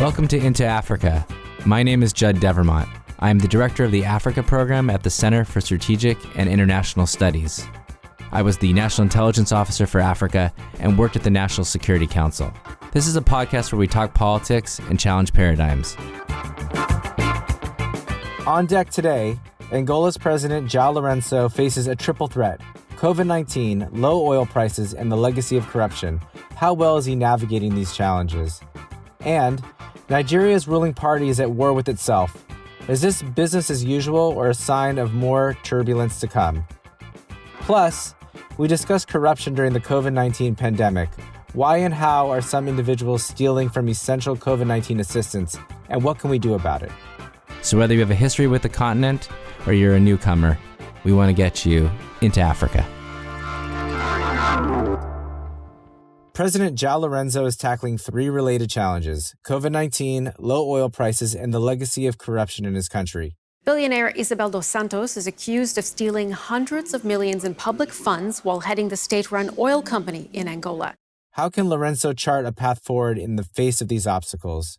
Welcome to Into Africa. My name is Judd Devermont. I am the director of the Africa program at the Center for Strategic and International Studies. I was the National Intelligence Officer for Africa and worked at the National Security Council. This is a podcast where we talk politics and challenge paradigms. On deck today, Angola's President João Lourenço faces a triple threat: COVID-19, low oil prices, and the legacy of corruption. How well is he navigating these challenges? And Nigeria's ruling party is at war with itself. Is this business as usual or a sign of more turbulence to come? Plus, we discuss corruption during the COVID-19 pandemic. Why and how are some individuals stealing from essential COVID-19 assistance, and what can we do about it? So whether you have a history with the continent or you're a newcomer, we want to get you into Africa. President João Lourenço is tackling three related challenges: COVID-19, low oil prices, and the legacy of corruption in his country. Billionaire Isabel dos Santos is accused of stealing hundreds of millions in public funds while heading the state-run oil company in Angola. How can Lourenço chart a path forward in the face of these obstacles?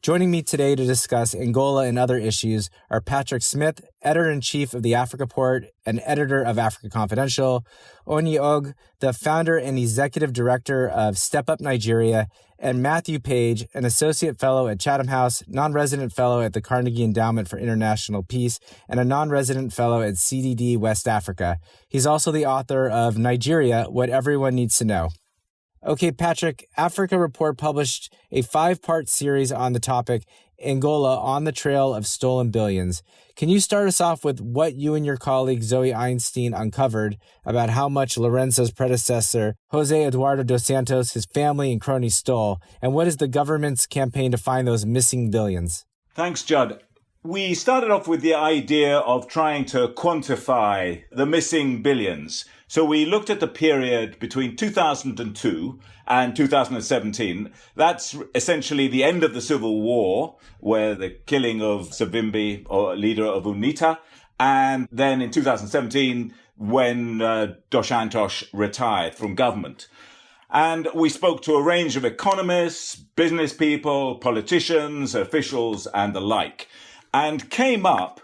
Joining me today to discuss Angola and other issues are Patrick Smith, Editor-in-Chief of the Africa Report and editor of Africa Confidential; Onyi Ough, the founder and executive director of Step Up Nigeria; and Matthew Page, an associate fellow at Chatham House, non-resident fellow at the Carnegie Endowment for International Peace, and a non-resident fellow at CDD West Africa. He's also the author of Nigeria: What Everyone Needs to Know. Okay, Patrick, Africa Report published a 5-part series on the topic, Angola on the Trail of Stolen Billions. Can you start us off with what you and your colleague Zoe Einstein uncovered about how much Lourenço's predecessor, José Eduardo dos Santos, his family and cronies stole, and what is the government's campaign to find those missing billions? Thanks, Judd. We started off with the idea of trying to quantify the missing billions. So we looked at the period between 2002 and 2017. That's essentially the end of the Civil War, where the killing of Savimbi, or leader of UNITA, and then in 2017, when Dos Santos retired from government. And we spoke to a range of economists, business people, politicians, officials, and the like, and came up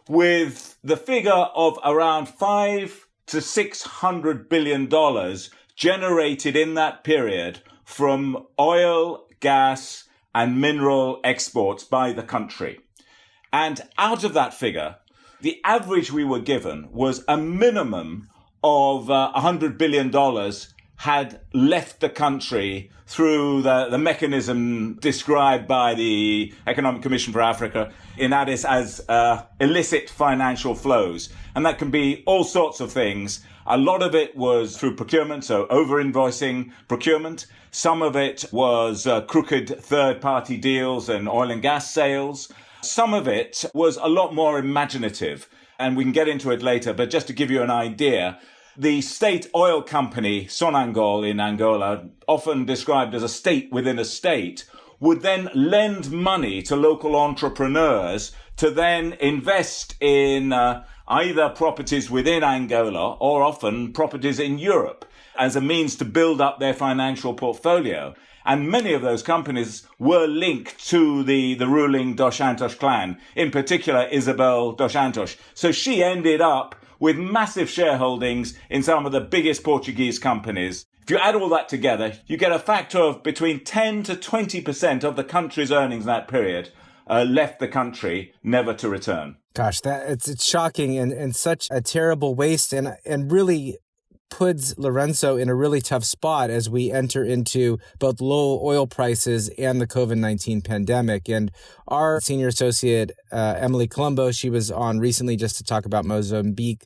with the figure of around $500 to $600 billion generated in that period from oil, gas, and mineral exports by the country. And out of that figure, the average we were given was a minimum of $100 billion had left the country through the mechanism described by the Economic Commission for Africa in Addis as illicit financial flows. And that can be all sorts of things. A lot of it was through procurement, so over-invoicing procurement. Some of it was crooked third-party deals and oil and gas sales. Some of it was a lot more imaginative, and we can get into it later. But just to give you an idea, the state oil company, Sonangol in Angola, often described as a state within a state, would then lend money to local entrepreneurs to then invest in either properties within Angola or often properties in Europe as a means to build up their financial portfolio. And many of those companies were linked to the ruling Dos Santos clan, in particular Isabel dos Santos. So she ended up with massive shareholdings in some of the biggest Portuguese companies. If you add all that together, you get a factor of between 10 to 20% of the country's earnings in that period left the country, never to return. Gosh, it's shocking and such a terrible waste and really puts Lourenço in a really tough spot as we enter into both low oil prices and the COVID-19 pandemic. And our senior associate, Emily Colombo, she was on recently just to talk about Mozambique.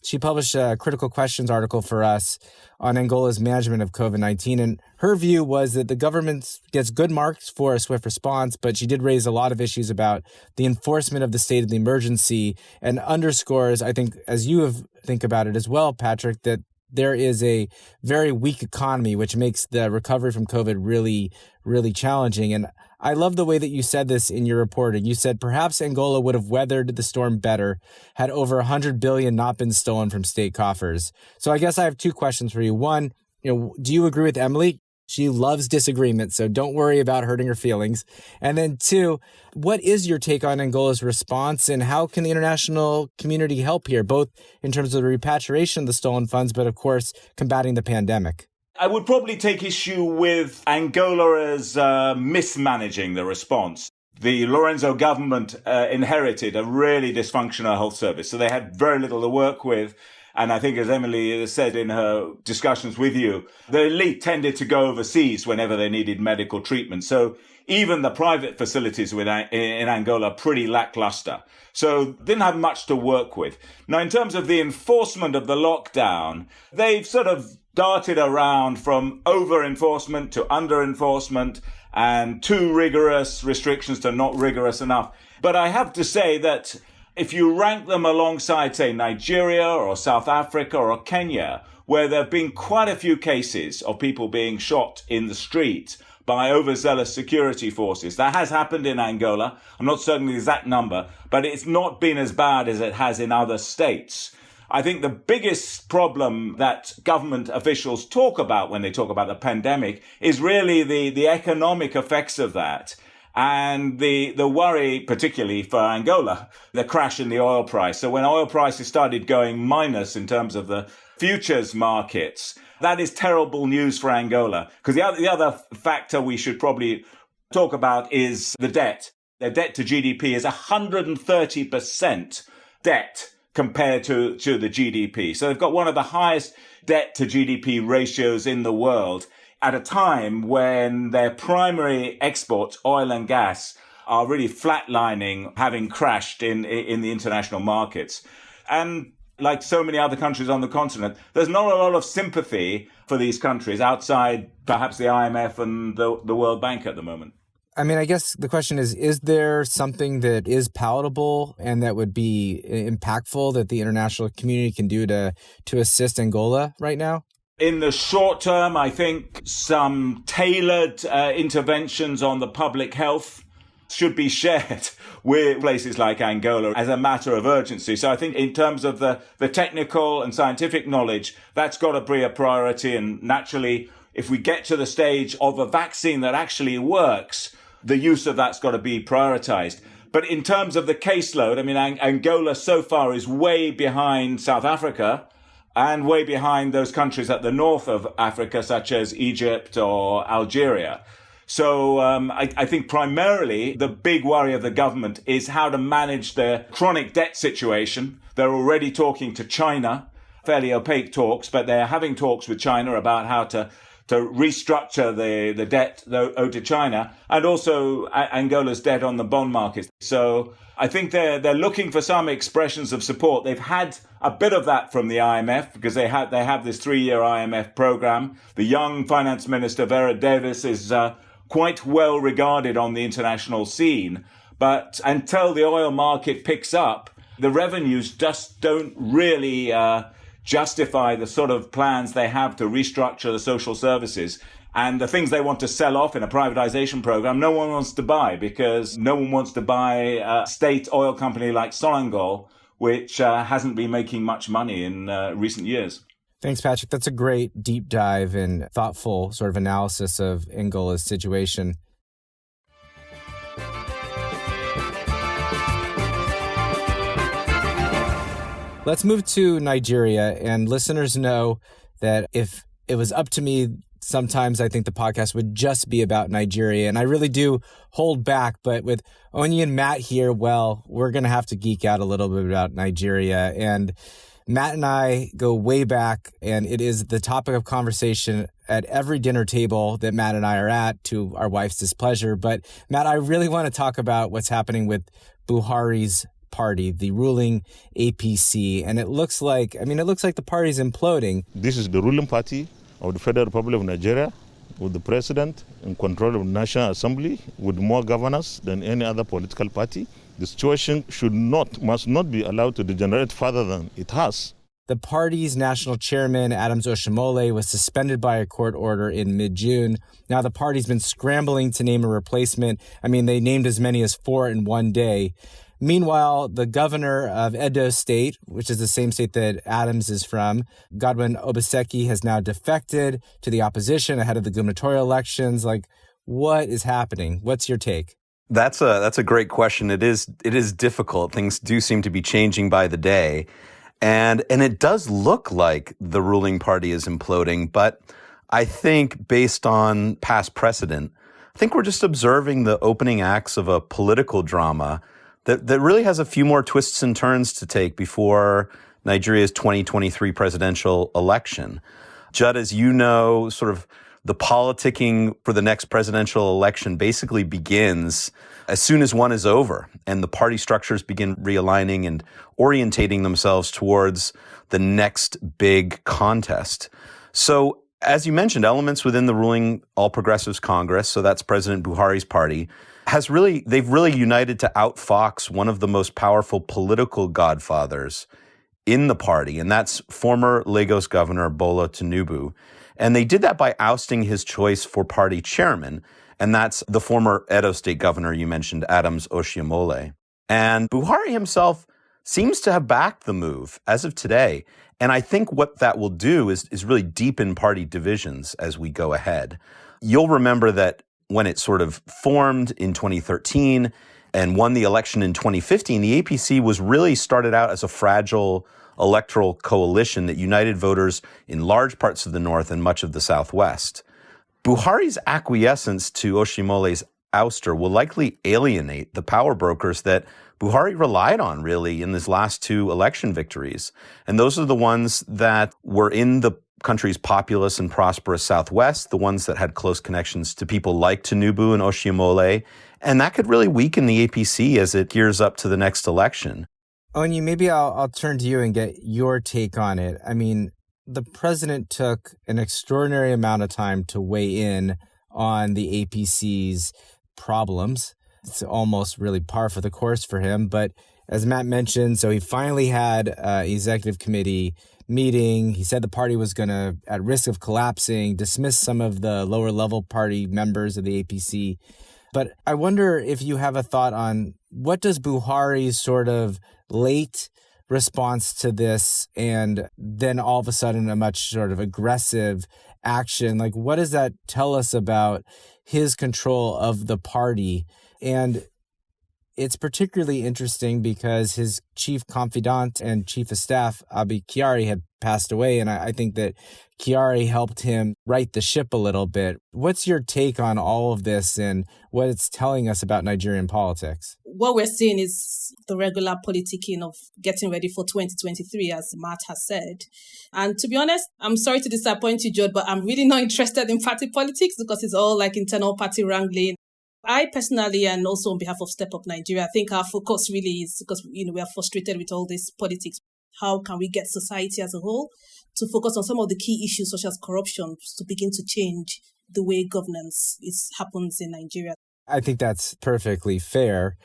She published a Critical Questions article for us on Angola's management of COVID-19. And her view was that the government gets good marks for a swift response, but she did raise a lot of issues about the enforcement of the state of the emergency and underscores, I think, as you have think about it as well, Patrick, that there is a very weak economy, which makes the recovery from COVID really, really challenging. And I love the way that you said this in your reporting. You said perhaps Angola would have weathered the storm better had over 100 billion not been stolen from state coffers. So I guess I have two questions for you. One, do you agree with Emily? She loves disagreement, so don't worry about hurting her feelings. And then 2, what is your take on Angola's response, and how can the international community help here, both in terms of the repatriation of the stolen funds, but of course, combating the pandemic? I would probably take issue with Angola as mismanaging the response. The Lorenzo government inherited a really dysfunctional health service, so they had very little to work with. And I think, as Emily said in her discussions with you, the elite tended to go overseas whenever they needed medical treatment. So even the private facilities in Angola are pretty lackluster. So didn't have much to work with. Now, in terms of the enforcement of the lockdown, they've sort of darted around from over-enforcement to under-enforcement and too rigorous restrictions to not rigorous enough. But I have to say that if you rank them alongside, say, Nigeria or South Africa or Kenya, where there have been quite a few cases of people being shot in the street by overzealous security forces. That has happened in Angola. I'm not certain the exact number, but it's not been as bad as it has in other states. I think the biggest problem that government officials talk about when they talk about the pandemic is really the economic effects of that. And the worry, particularly for Angola, the crash in the oil price. So when oil prices started going minus in terms of the futures markets, that is terrible news for Angola. Because the other factor we should probably talk about is the debt. Their debt to GDP is 130% debt compared to the GDP. So they've got one of the highest debt to GDP ratios in the world, at a time when their primary exports, oil and gas, are really flatlining, having crashed in the international markets. And like so many other countries on the continent, there's not a lot of sympathy for these countries outside perhaps the IMF and the World Bank at the moment. I mean, I guess the question is there something that is palatable and that would be impactful that the international community can do to assist Angola right now? In the short term, I think some tailored interventions on the public health should be shared with places like Angola as a matter of urgency. So I think in terms of the technical and scientific knowledge, that's got to be a priority. And naturally, if we get to the stage of a vaccine that actually works, the use of that's got to be prioritized. But in terms of the caseload, I mean, Angola so far is way behind South Africa and way behind those countries at the north of Africa, such as Egypt or Algeria. So I think primarily the big worry of the government is how to manage their chronic debt situation. They're already talking to China, fairly opaque talks, but they're having talks with China about how to restructure the debt owed to China, and also Angola's debt on the bond market. So I think they're looking for some expressions of support. They've had a bit of that from the IMF because they have this 3-year IMF program. The young finance minister, Vera Davis, is quite well regarded on the international scene. But until the oil market picks up, the revenues just don't really justify the sort of plans they have to restructure the social services. And the things they want to sell off in a privatization program, no one wants to buy, because no one wants to buy a state oil company like Sonangol, which hasn't been making much money in recent years. Thanks, Patrick. That's a great deep dive and thoughtful sort of analysis of Angola's situation. Let's move to Nigeria, and listeners know that if it was up to me, sometimes I think the podcast would just be about Nigeria, and I really do hold back, but with Onyi and Matt here, well, we're going to have to geek out a little bit about Nigeria, and Matt and I go way back, and it is the topic of conversation at every dinner table that Matt and I are at, to our wife's displeasure. But Matt, I really want to talk about what's happening with Buhari's party, the ruling APC, and it looks like the party's imploding. This is the ruling party of the Federal Republic of Nigeria, with the president in control of the National Assembly, with more governors than any other political party. The situation must not be allowed to degenerate further than it has. The party's national chairman, Adams Oshimole, was suspended by a court order in mid-June. Now the party's been scrambling to name a replacement. I mean, they named as many as 4 in one day. Meanwhile, the governor of Edo State, which is the same state that Adams is from, Godwin Obaseki, has now defected to the opposition ahead of the gubernatorial elections. Like, what is happening? What's your take? That's a great question. It is difficult. Things do seem to be changing by the day. And it does look like the ruling party is imploding, but I think based on past precedent, I think we're just observing the opening acts of a political drama that really has a few more twists and turns to take before Nigeria's 2023 presidential election. Judd, as you know, sort of the politicking for the next presidential election basically begins as soon as one is over and the party structures begin realigning and orientating themselves towards the next big contest. So, as you mentioned, elements within the ruling All Progressives Congress, so that's President Buhari's party, they've really united to outfox one of the most powerful political godfathers in the party, and that's former Lagos Governor Bola Tinubu. And they did that by ousting his choice for party chairman, and that's the former Edo State governor you mentioned, Adams Oshiomhole. And Buhari himself seems to have backed the move as of today. And I think what that will do is really deepen party divisions as we go ahead. You'll remember that when it sort of formed in 2013 and won the election in 2015, the APC was really started out as a fragile electoral coalition that united voters in large parts of the North and much of the Southwest. Buhari's acquiescence to Oshimole's ouster will likely alienate the power brokers that Buhari relied on, really, in his last two election victories. And those are the ones that were in the country's populous and prosperous Southwest, the ones that had close connections to people like Tinubu and Oshiomhole. And that could really weaken the APC as it gears up to the next election. Onyi, maybe I'll turn to you and get your take on it. I mean, the president took an extraordinary amount of time to weigh in on the APC's problems. It's almost really par for the course for him. But as Matt mentioned, so he finally had an executive committee meeting. He said the party was going to, at risk of collapsing, dismiss some of the lower level party members of the APC. But I wonder if you have a thought on what does Buhari's sort of late response to this and then all of a sudden a much sort of aggressive action, like what does that tell us about his control of the party? And it's particularly interesting because his chief confidant and chief of staff, Abi Kyari, had passed away. And I think that Kyari helped him right the ship a little bit. What's your take on all of this and what it's telling us about Nigerian politics? What we're seeing is the regular politicking of getting ready for 2023, as Matt has said. And to be honest, I'm sorry to disappoint you, Judd, but I'm really not interested in party politics because it's all like internal party wrangling. I personally, and also on behalf of Step Up Nigeria, I think our focus really is because, we are frustrated with all this politics. How can we get society as a whole to focus on some of the key issues such as corruption to begin to change the way governance happens in Nigeria? I think that's perfectly fair.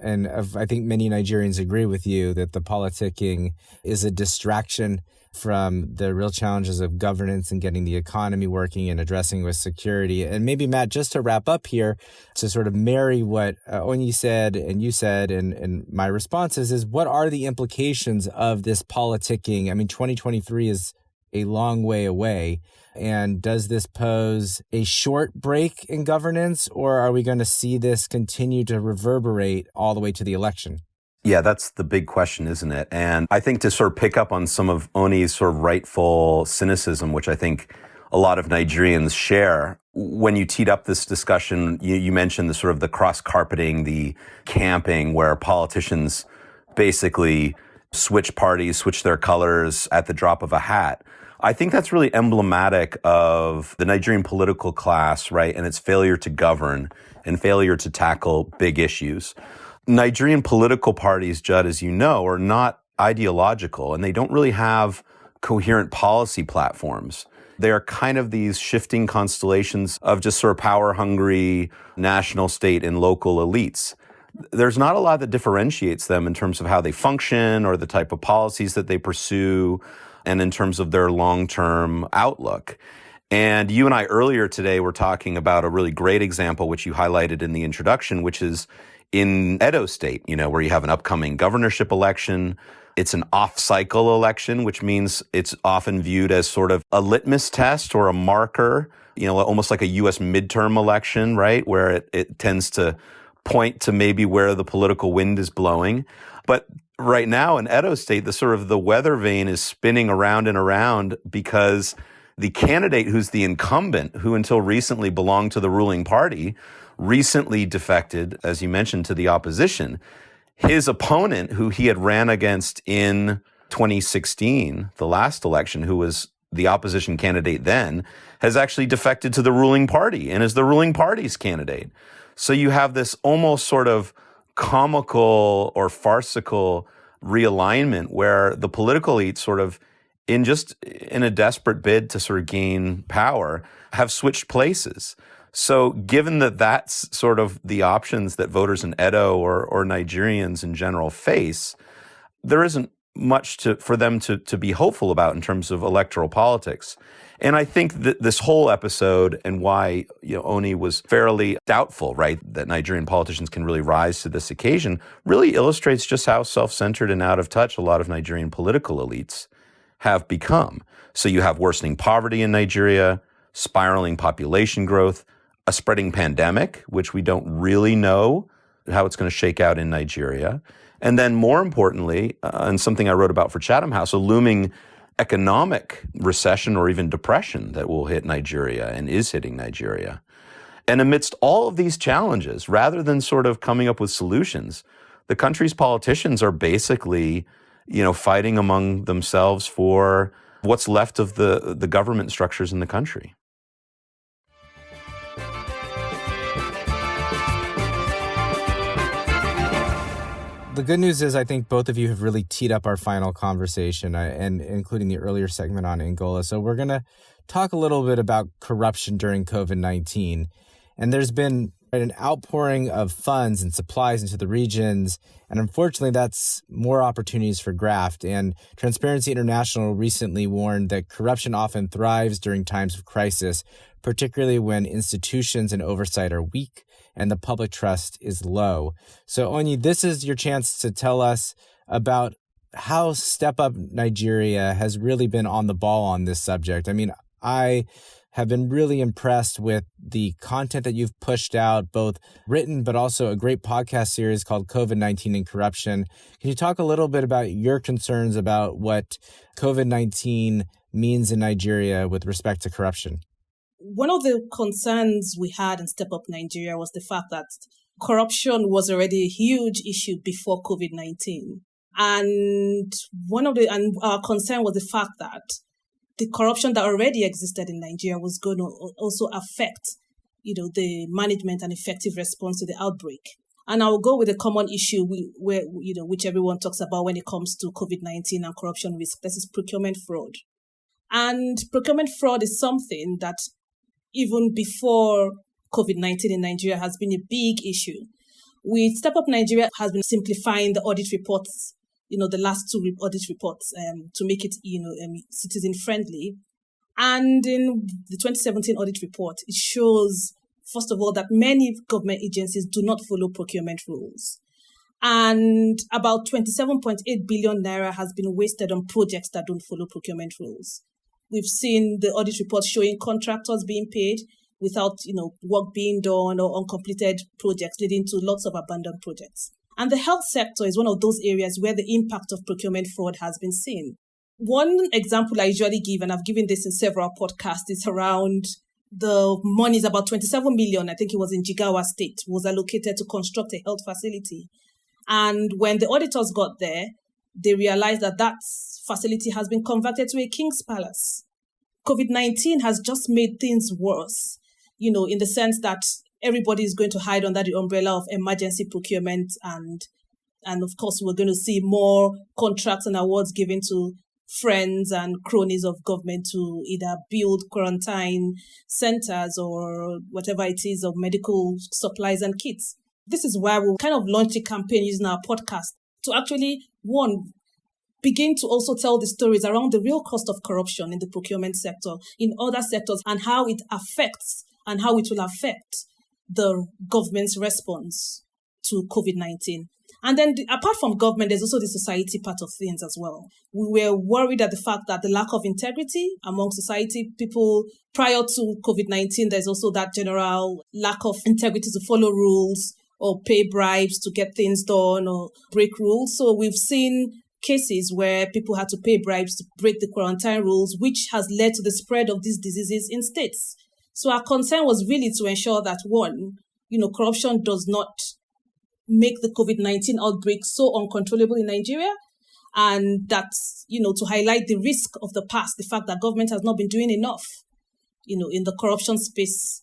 And I think many Nigerians agree with you that the politicking is a distraction from the real challenges of governance and getting the economy working and addressing with security. And maybe, Matt, just to wrap up here, to sort of marry what Onyi said and you said and my responses is what are the implications of this politicking? I mean, 2023 is a long way away. And does this pose a short break in governance, or are we going to see this continue to reverberate all the way to the election? Yeah, that's the big question, isn't it? And I think to sort of pick up on some of Onyi's sort of rightful cynicism, which I think a lot of Nigerians share, when you teed up this discussion, you mentioned the sort of the cross-carpeting, the camping, where politicians basically switch parties, switch their colors at the drop of a hat. I think that's really emblematic of the Nigerian political class, right, and its failure to govern and failure to tackle big issues. Nigerian political parties, Judd, as you know, are not ideological, and they don't really have coherent policy platforms. They are kind of these shifting constellations of just sort of power-hungry national, state, and local elites. There's not a lot that differentiates them in terms of how they function or the type of policies that they pursue and in terms of their long-term outlook. And you and I earlier today were talking about a really great example, which you highlighted in the introduction, which is in Edo State, where you have an upcoming governorship election. It's an off-cycle election, which means it's often viewed as sort of a litmus test or a marker, almost like a U.S. midterm election, right, where it tends to point to maybe where the political wind is blowing. But right now in Edo State, the weather vane is spinning around and around because the candidate who's the incumbent, who until recently belonged to the ruling party, recently defected, as you mentioned, to the opposition. His opponent, who he had ran against in 2016, the last election, who was the opposition candidate then, has actually defected to the ruling party and is the ruling party's candidate. So you have this almost sort of comical or farcical realignment where the political elite sort of in a desperate bid to sort of gain power have switched places. So given that that's sort of the options that voters in Edo or Nigerians in general face, there isn't much for them to be hopeful about in terms of electoral politics. And I think that this whole episode and why Onyi was fairly doubtful, right, that Nigerian politicians can really rise to this occasion really illustrates just how self-centered and out of touch a lot of Nigerian political elites have become. So you have worsening poverty in Nigeria, spiraling population growth, a spreading pandemic, which we don't really know how it's going to shake out in Nigeria. And then more importantly, and something I wrote about for Chatham House, a looming economic recession or even depression that will hit Nigeria and is hitting Nigeria. And amidst all of these challenges, rather than sort of coming up with solutions, the country's politicians are basically, fighting among themselves for what's left of the government structures in the country. The good news is I think both of you have really teed up our final conversation, and including the earlier segment on Angola. So we're going to talk a little bit about corruption during COVID-19. And there's been an outpouring of funds and supplies into the regions. And unfortunately, that's more opportunities for graft. And Transparency International recently warned that corruption often thrives during times of crisis, particularly when institutions and oversight are weak and the public trust is low. So, Onyi, this is your chance to tell us about how Step Up Nigeria has really been on the ball on this subject. I mean, I have been really impressed with the content that you've pushed out, both written, but also a great podcast series called COVID-19 and Corruption. Can you talk a little bit about your concerns about what COVID-19 means in Nigeria with respect to corruption? One of the concerns we had in Step Up Nigeria was the fact that corruption was already a huge issue before COVID-19. And our concern was the fact that the corruption that already existed in Nigeria was going to also affect, the management and effective response to the outbreak. And I will go with a common issue which everyone talks about when it comes to COVID-19 and corruption risk. This is procurement fraud. And procurement fraud is something that even before COVID-19 in Nigeria has been a big issue. Step Up Nigeria has been simplifying the audit reports, the last two audit reports to make it, citizen friendly. And in the 2017 audit report, it shows, first of all, that many government agencies do not follow procurement rules. And about 27.8 billion naira has been wasted on projects that don't follow procurement rules. We've seen the audit report showing contractors being paid without, work being done or uncompleted projects, leading to lots of abandoned projects. And the health sector is one of those areas where the impact of procurement fraud has been seen. One example I usually give, and I've given this in several podcasts, is around the money is about 27 million, I think it was in Jigawa State, was allocated to construct a health facility. And when the auditors got there, they realized that facility has been converted to a king's palace. COVID-19 has just made things worse, in the sense that everybody is going to hide under the umbrella of emergency procurement. And of course, we're going to see more contracts and awards given to friends and cronies of government to either build quarantine centers or whatever it is of medical supplies and kits. This is why we'll kind of launch a campaign using our podcast to actually, begin to also tell the stories around the real cost of corruption in the procurement sector, in other sectors, and how it affects and how it will affect the government's response to COVID-19. And then apart from government, there's also the society part of things as well. We were worried at the fact that the lack of integrity among society, people prior to COVID-19, there's also that general lack of integrity to follow rules or pay bribes to get things done or break rules. So we've seen cases where people had to pay bribes to break the quarantine rules, which has led to the spread of these diseases in states. So our concern was really to ensure that, one, corruption does not make the COVID-19 outbreak so uncontrollable in Nigeria, and that, to highlight the risk of the past, the fact that government has not been doing enough, in the corruption space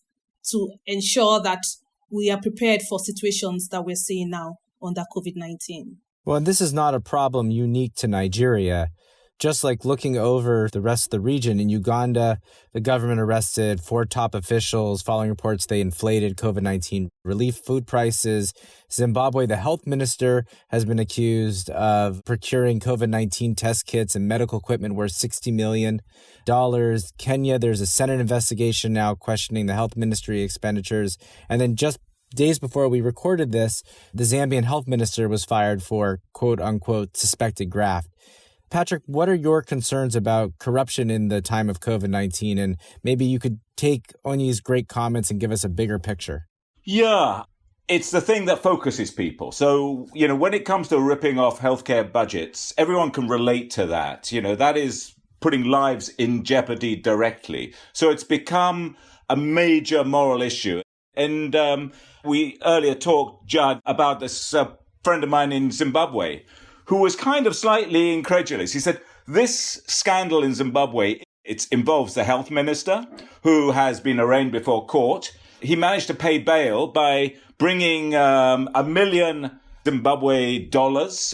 to ensure that we are prepared for situations that we're seeing now under COVID-19. Well, and this is not a problem unique to Nigeria. Just like looking over the rest of the region, in Uganda, the government arrested 4 top officials following reports they inflated COVID-19 relief food prices. Zimbabwe, the health minister, has been accused of procuring COVID-19 test kits and medical equipment worth $60 million. Kenya, there's a Senate investigation now questioning the health ministry expenditures. And then just days before we recorded this, the Zambian health minister was fired for quote-unquote suspected graft. Patrick, what are your concerns about corruption in the time of COVID-19? And maybe you could take Onyi's great comments and give us a bigger picture. Yeah, it's the thing that focuses people. So, when it comes to ripping off healthcare budgets, everyone can relate to that. That is putting lives in jeopardy directly. So it's become a major moral issue. And we earlier talked, Judd, about this friend of mine in Zimbabwe who was kind of slightly incredulous. He said, this scandal in Zimbabwe, it involves the health minister who has been arraigned before court. He managed to pay bail by bringing $1 million Zimbabwe dollars,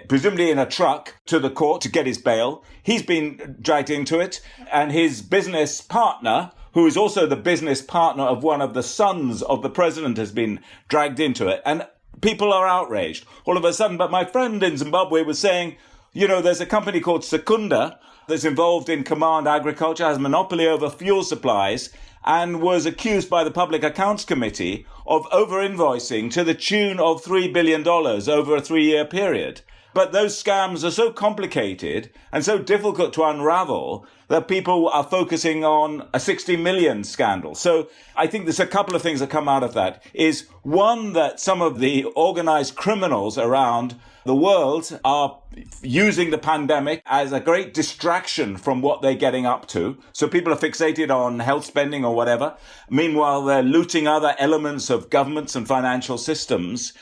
presumably in a truck, to the court to get his bail. He's been dragged into it. And his business partner, who is also the business partner of one of the sons of the president, has been dragged into it. And people are outraged all of a sudden. But my friend in Zimbabwe was saying, there's a company called Secunda that's involved in command agriculture, has monopoly over fuel supplies, and was accused by the Public Accounts Committee of over-invoicing to the tune of $3 billion over a 3-year period. But those scams are so complicated and so difficult to unravel that people are focusing on a 60 million scandal. So I think there's a couple of things that come out of that. Is one, that some of the organized criminals around the world are using the pandemic as a great distraction from what they're getting up to. So people are fixated on health spending or whatever. Meanwhile, they're looting other elements of governments and financial systems.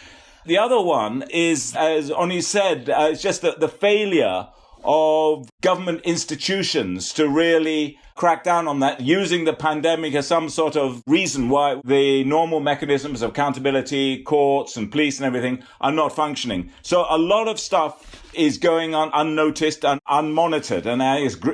The other one is, as Onyi said, it's just the failure of government institutions to really crack down on that, using the pandemic as some sort of reason why the normal mechanisms of accountability, courts and police and everything are not functioning. So a lot of stuff is going on unnoticed and unmonitored. And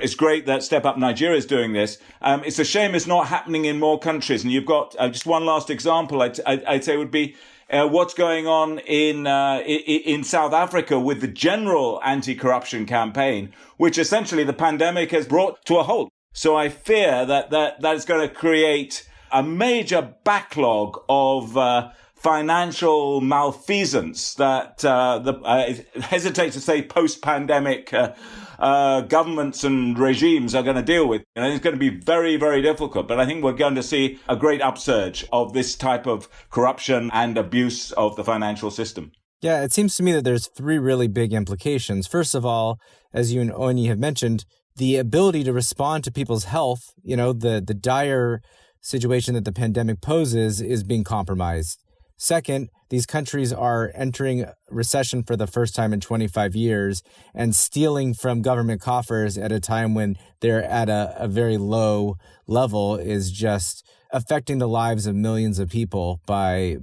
it's great that Step Up Nigeria is doing this. It's a shame it's not happening in more countries. And you've got just one last example I'd say would be what's going on in South Africa with the general anti-corruption campaign, which essentially the pandemic has brought to a halt. So I fear that is going to create a major backlog of financial malfeasance that I hesitate to say post-pandemic governments and regimes are going to deal with. And it's going to be very, very difficult. But I think we're going to see a great upsurge of this type of corruption and abuse of the financial system. Yeah, it seems to me that there's 3 really big implications. First of all, as you and Onyi have mentioned, the ability to respond to people's health, the dire situation that the pandemic poses is being compromised. Second, these countries are entering recession for the first time in 25 years and stealing from government coffers at a time when they're at a very low level is just affecting the lives of millions of people by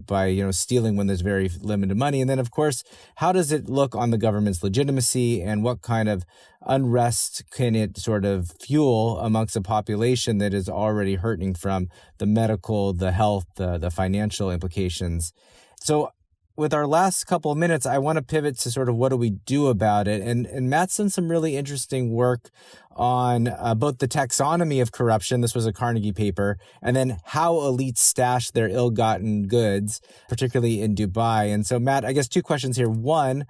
stealing when there's very limited money. And then, of course, how does it look on the government's legitimacy, and what kind of unrest can it sort of fuel amongst a population that is already hurting from the medical, the health, the financial implications? So with our last couple of minutes, I want to pivot to sort of what do we do about it. And Matt's done some really interesting work on both the taxonomy of corruption. This was a Carnegie paper, and then how elites stash their ill-gotten goods, particularly in Dubai. And so, Matt, I guess two questions here. One,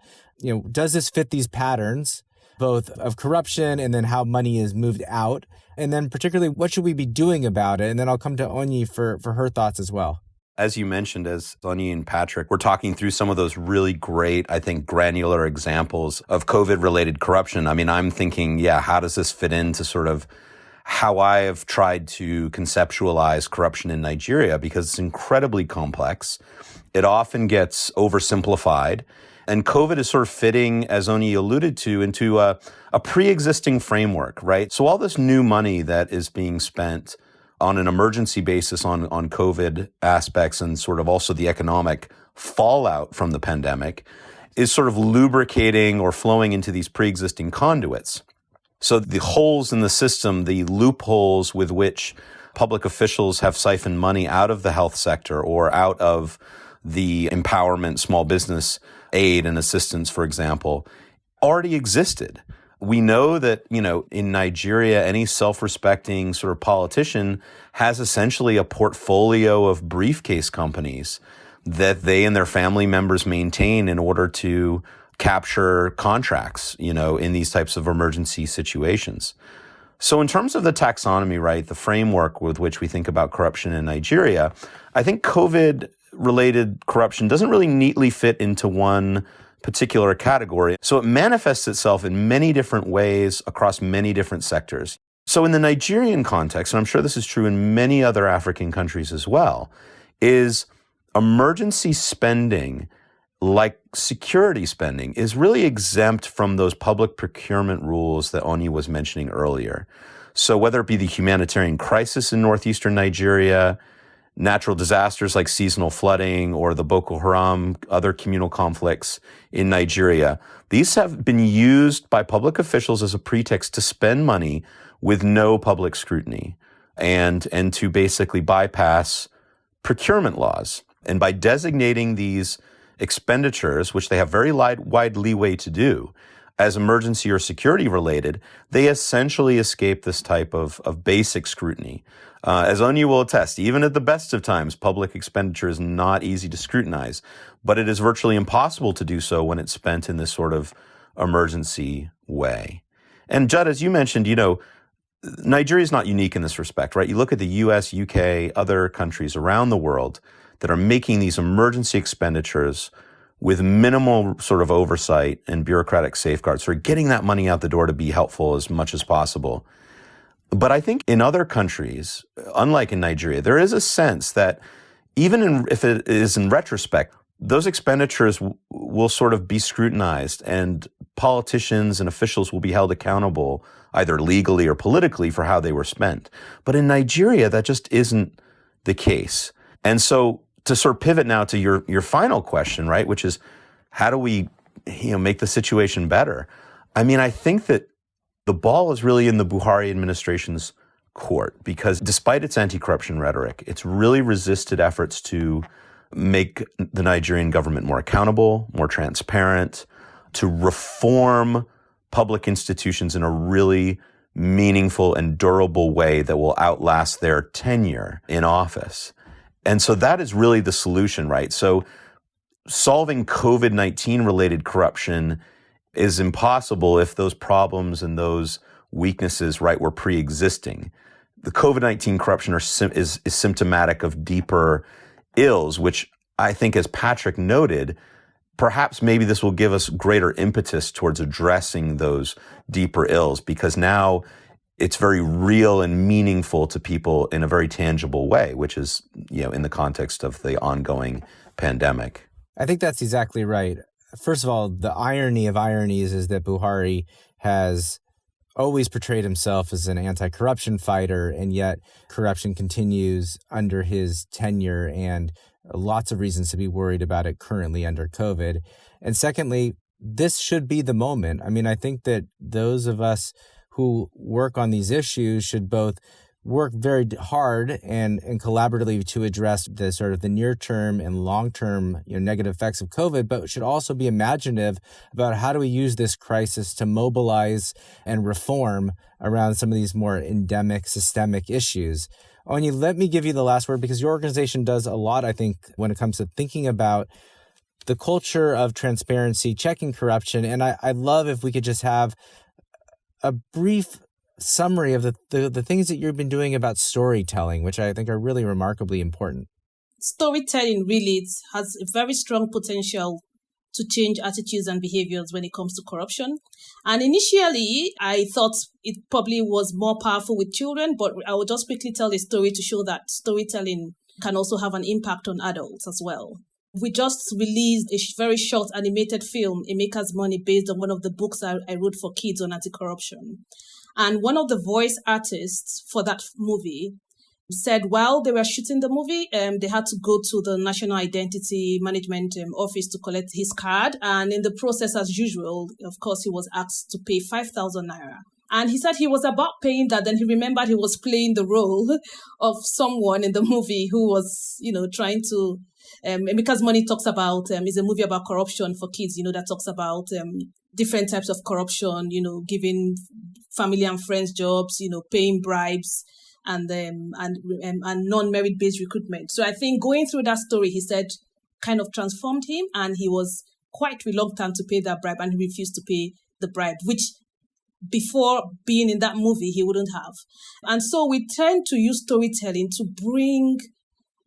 does this fit these patterns, both of corruption and then how money is moved out? And then particularly, what should we be doing about it? And then I'll come to Onyi for her thoughts as well. As you mentioned, as Onyi and Patrick, we're talking through some of those really great, I think, granular examples of COVID-related corruption. I mean, I'm thinking, how does this fit into sort of how I have tried to conceptualize corruption in Nigeria? Because it's incredibly complex. It often gets oversimplified. And COVID is sort of fitting, as Onyi alluded to, into a pre-existing framework, right? So all this new money that is being spent on an emergency basis on COVID aspects and sort of also the economic fallout from the pandemic is sort of lubricating or flowing into these pre-existing conduits. So the holes in the system, the loopholes with which public officials have siphoned money out of the health sector or out of the empowerment, small business aid and assistance, for example, already existed. We know that, in Nigeria, any self-respecting sort of politician has essentially a portfolio of briefcase companies that they and their family members maintain in order to capture contracts, in these types of emergency situations. So in terms of the taxonomy, right, the framework with which we think about corruption in Nigeria, I think COVID-related corruption doesn't really neatly fit into one particular category. So it manifests itself in many different ways across many different sectors. So in the Nigerian context, and I'm sure this is true in many other African countries as well, is emergency spending, like security spending, is really exempt from those public procurement rules that Onyi was mentioning earlier. So whether it be the humanitarian crisis in northeastern Nigeria, natural disasters like seasonal flooding or the Boko Haram, other communal conflicts in Nigeria, these have been used by public officials as a pretext to spend money with no public scrutiny and to basically bypass procurement laws. And by designating these expenditures, which they have very wide leeway to do, as emergency or security related, they essentially escape this type of basic scrutiny. As Onyi will attest, even at the best of times, public expenditure is not easy to scrutinize, but it is virtually impossible to do so when it's spent in this sort of emergency way. And Judd, as you mentioned, Nigeria is not unique in this respect, right? You look at the US, UK, other countries around the world that are making these emergency expenditures with minimal sort of oversight and bureaucratic safeguards for getting that money out the door to be helpful as much as possible. But I think in other countries, unlike in Nigeria, there is a sense that even if it is in retrospect, those expenditures will sort of be scrutinized and politicians and officials will be held accountable either legally or politically for how they were spent. But in Nigeria, that just isn't the case. And so to sort of pivot now to your final question, right, which is how do we make the situation better? I mean, I think that the ball is really in the Buhari administration's court because despite its anti-corruption rhetoric, it's really resisted efforts to make the Nigerian government more accountable, more transparent, to reform public institutions in a really meaningful and durable way that will outlast their tenure in office. And so that is really the solution, right? So solving COVID-19 related corruption is impossible if those problems and those weaknesses, right, were pre-existing. The COVID-19 corruption is symptomatic of deeper ills, which I think, as Patrick noted, perhaps maybe this will give us greater impetus towards addressing those deeper ills because now it's very real and meaningful to people in a very tangible way, which is, in the context of the ongoing pandemic. I think that's exactly right. First of all, the irony of ironies is that Buhari has always portrayed himself as an anti-corruption fighter, and yet corruption continues under his tenure and lots of reasons to be worried about it currently under COVID. And secondly, this should be the moment. I mean, I think that those of us who work on these issues should both work very hard and collaboratively to address the sort of the near-term and long-term negative effects of COVID, but should also be imaginative about how do we use this crisis to mobilize and reform around some of these more endemic, systemic issues. Onyi, let me give you the last word because your organization does a lot, I think, when it comes to thinking about the culture of transparency, checking corruption. And I'd love if we could just have a brief summary of the things that you've been doing about storytelling, which I think are really remarkably important. Storytelling really has a very strong potential to change attitudes and behaviors when it comes to corruption. And initially, I thought it probably was more powerful with children, but I will just quickly tell a story to show that storytelling can also have an impact on adults as well. We just released a very short animated film, A Maker's Money, based on one of the books I wrote for kids on anti-corruption. And one of the voice artists for that movie said while they were shooting the movie, they had to go to the National Identity Management Office to collect his card. And in the process, as usual, of course, he was asked to pay 5,000 naira. And he said he was about paying that. Then he remembered he was playing the role of someone in the movie who was, trying to... Because Money talks about, is a movie about corruption for kids, that talks about different types of corruption, giving family and friends jobs, paying bribes and non-merit-based recruitment. So I think going through that story, he said, kind of transformed him, and he was quite reluctant to pay that bribe, and he refused to pay the bribe, which before being in that movie, he wouldn't have. And so we tend to use storytelling to bring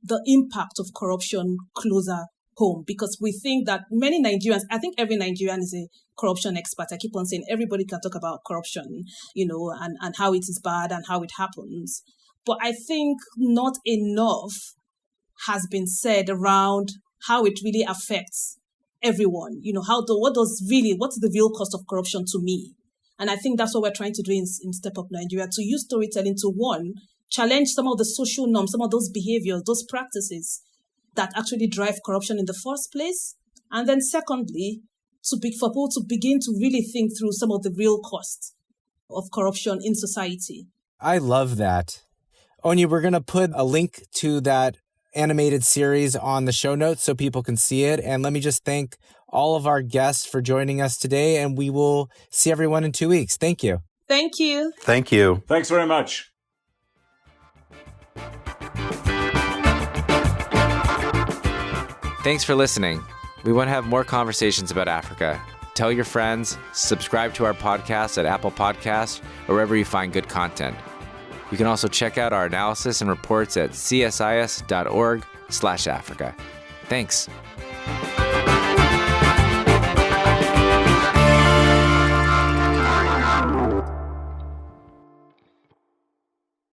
the impact of corruption closer home, because we think that many Nigerians, I think every Nigerian is a corruption expert. I keep on saying everybody can talk about corruption, and how it is bad and how it happens. But I think not enough has been said around how it really affects everyone. What's the real cost of corruption to me? And I think that's what we're trying to do in Step Up Nigeria, to use storytelling to, one, challenge some of the social norms, some of those behaviors, those practices that actually drive corruption in the first place. And then secondly, for people to begin to really think through some of the real costs of corruption in society. I love that. Onyi, we're going to put a link to that animated series on the show notes so people can see it. And let me just thank all of our guests for joining us today. And we will see everyone in 2 weeks. Thank you. Thank you. Thank you. Thanks very much. Thanks for listening. We want to have more conversations about Africa. Tell your friends, subscribe to our podcast at Apple Podcasts or wherever you find good content. You can also check out our analysis and reports at csis.org/Africa. Thanks.